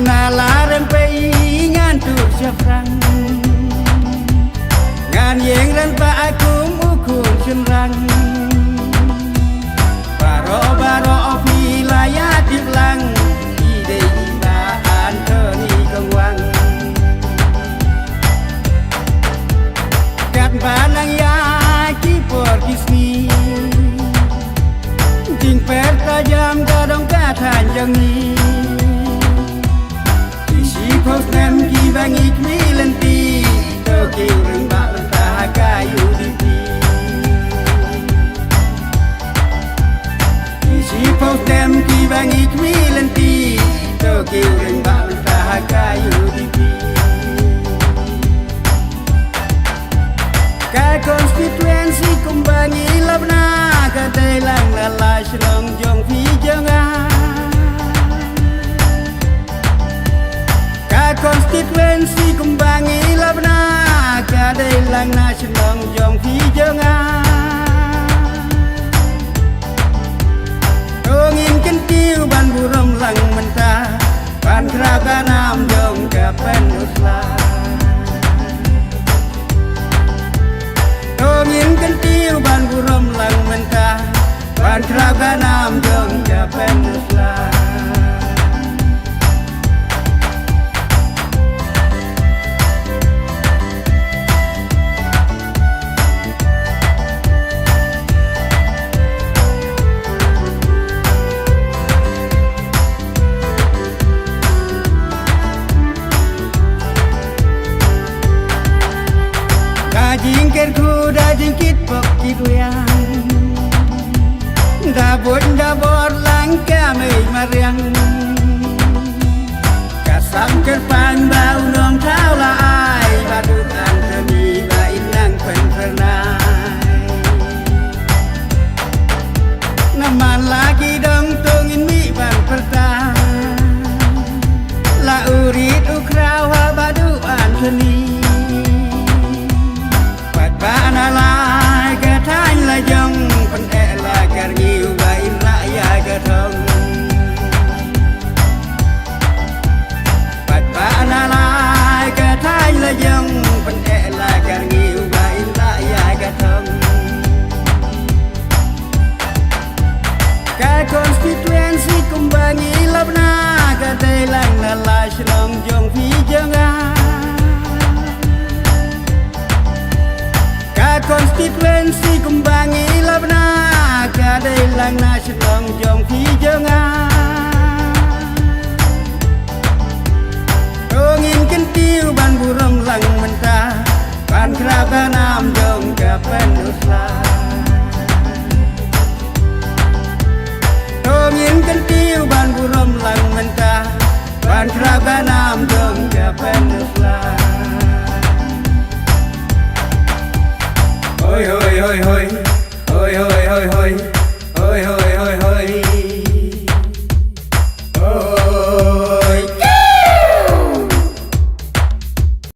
Nalaran pai ngantuk syafrang ngan yeng ran pa akum ukum senrang baro wilayah diblang ide indahan teni kengwang kat banang ya kipor kisni jing per tajam kadang katan jangi Postman gibang ikmilanti Tokyo ring balantah kayu dipi Isi postman gibang ikmilanti Tokyo ring balantah kayu dipi Ka konstituensi kumbangi labna Kadailang nalash long jong fi jangan konstituensi kumbangi labna kadai lang na senong jong fi jangan dongin kentiu ban buram lang mentah ban keraga nam jong kapen usla dongin kentiu ban buram lang mentah ban keraga nam jong kapen usla jingkir kuda jingkit pok kiduyang dabor langka mei mariang kasam kerpan bau nong thao la ai badut antemi ba inang pen pernai naman lagi dong tungin mi ban pertah la urit ukrawa badu antemi Panalai katanya la jong pendek la karniu bain rakyat katong Panalai katanya la jong pendek la karniu bain rakyat katong Ka konstituensi kumbangi labna kadai lang nalash long jong fi jangan konstituensi kumbangi labna kadai lang na senong jong fi jangan dongin kentiu ban buram lang mentah ban keraga nam jong kapen usla dongin kentiu ban buram lang mentah ban keraga